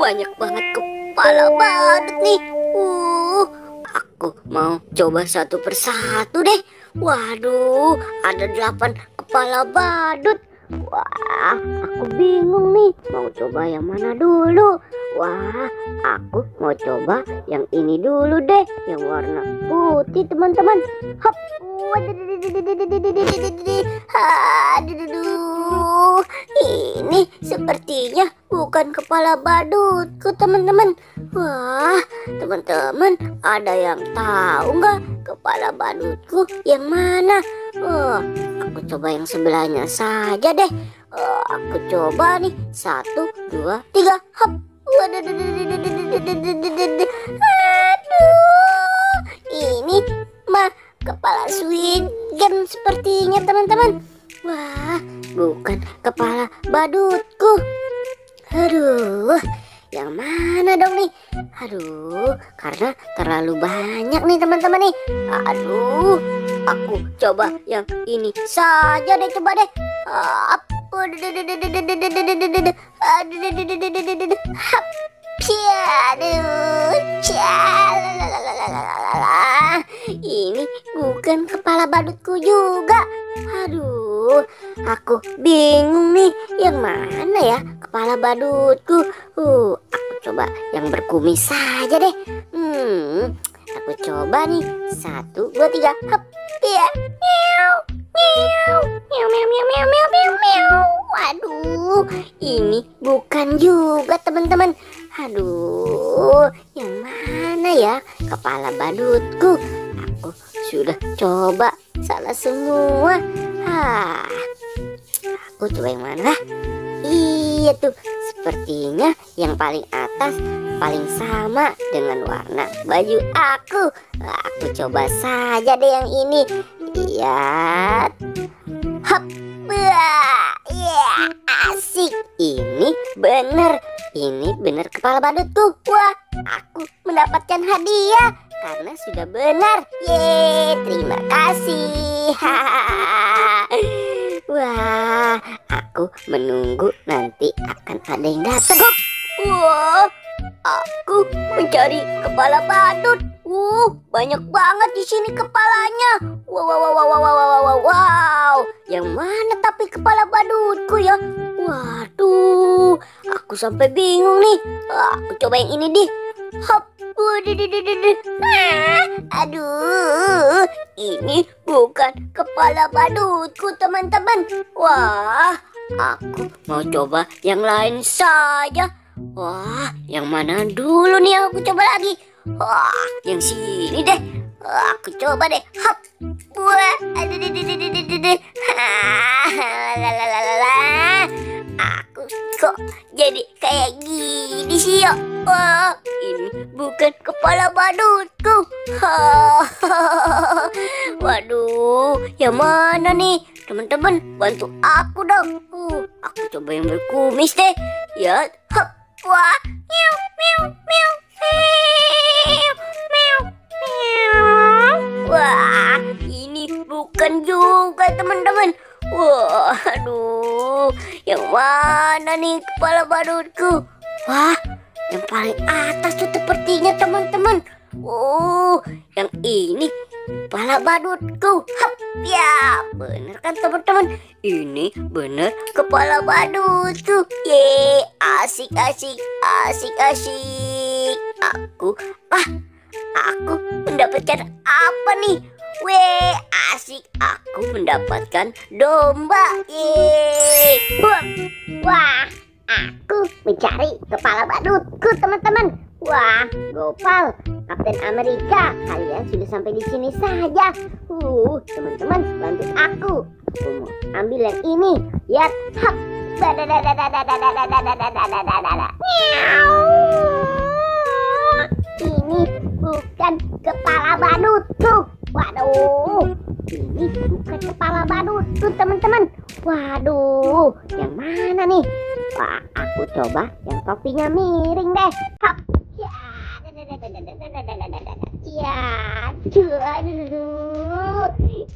banyak banget kepala badut nih. Aku mau coba satu persatu deh. Waduh, ada 8 kepala badut. Wah, aku bingung nih, mau coba yang mana dulu. Wah, aku mau coba yang ini dulu deh, yang warna putih teman-teman. Hop, aduh, ini sepertinya bukan kepala badutku teman-teman. Wah, teman-teman, ada yang tahu nggak kepala badutku yang mana? Aku coba yang sebelahnya saja deh. Aku coba nih, 1, 2, 3, hop. Aduh, ini mah kepala Squidgen sepertinya teman-teman. Wah, bukan kepala badutku. Aduh, yang mana dong nih? Aduh, karena terlalu banyak nih teman-teman nih. Aduh, aku coba yang ini saja deh, coba deh. Ini bukan kepala badutku juga. Aduh, aku bingung nih, yang mana ya kepala badutku. Aku coba yang berkumis saja deh. Aku coba nih, 1, 2, 3, hop. Ya, meow, meow, meow, meow, meow, meow, meow, meow, meow. Waduh, ini bukan juga teman-teman. Aduh, yang mana ya kepala badutku? Aku sudah coba salah semua. Aku coba yang mana? Iya tuh, sepertinya yang paling atas paling sama dengan warna baju aku. Aku coba saja deh yang ini. Lihat, hop, ya asik. Ini bener kepala badutku. Wah, aku mendapatkan hadiah karena sudah benar. Terima kasih. Wah, aku menunggu nanti akan ada yang datang. Wah, aku mencari kepala badut. Banyak banget di sini kepalanya. Wow. Yang mana tapi kepala badutku ya? Waduh, aku sampai bingung nih. Aku coba yang ini deh. Hop. Aduh, ini bukan kepala badutku teman-teman. Wah, aku mau coba yang lain saja. Wah, yang mana dulu nih aku coba lagi? Wah, yang sini deh. Aku coba deh. Hop. Wah, aku kok jadi kayak gini sih ya? Wah, ini bukan kepala badutku. Waduh, yang mana nih? Teman-teman, bantu aku dong. Aku coba yang berkumis deh. Ya, hop. Wah, meow, meow, meow, meow, meow, meow. Wah, ini bukan juga teman-teman. Waduh, yang mana nih kepala badutku? Wah, yang paling atas tuh sepertinya teman-teman. Yang ini kepala badutku. Hap, ya, bener kan teman-teman? Ini bener kepala badutku. Asik. Aku mendapatkan apa nih? Asik, aku mendapatkan domba. Wah, aku mencari kepala badutku teman-teman. Wah, Gopal, Kapten Amerika, kalian sudah sampai di sini saja. Teman-teman, bantu aku. Aku mau ambil yang ini. Lihat, hap. Ini bukan kepala badutku. Waduh, ini bukan kepala badutku teman-teman. Waduh, yang mana nih? Wah, aku coba yang topinya miring deh. Hop.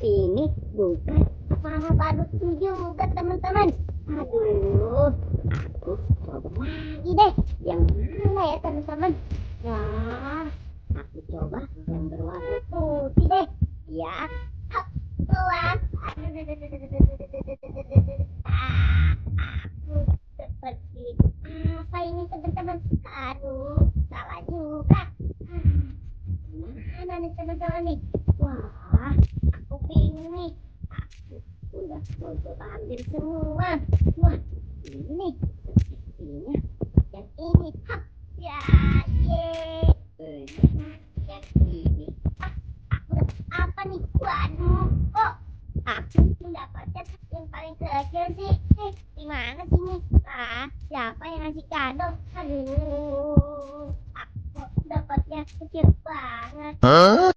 Ini bukan kepala badutku juga teman-teman. Aduh, aku coba lagi deh. Yang mana ya teman-teman? Nah, aku coba yang berwarna putih deh. Ya, hap, keluar. Aku seperti apa ini teman-teman? Aduh, salah juga. Mana nih teman-teman nih? Wah, aku bingung nih. Aku udah coba ambil semua. Wah, ini sepertinya yang ini. Hap, ya, yang ini. Aku dapat apa nih? Waduh, kok aku mendapatkan yang paling kecil sih? Gimana sih nih? Siapa yang ngasih kado? Aduh, aku dapatnya kecil banget.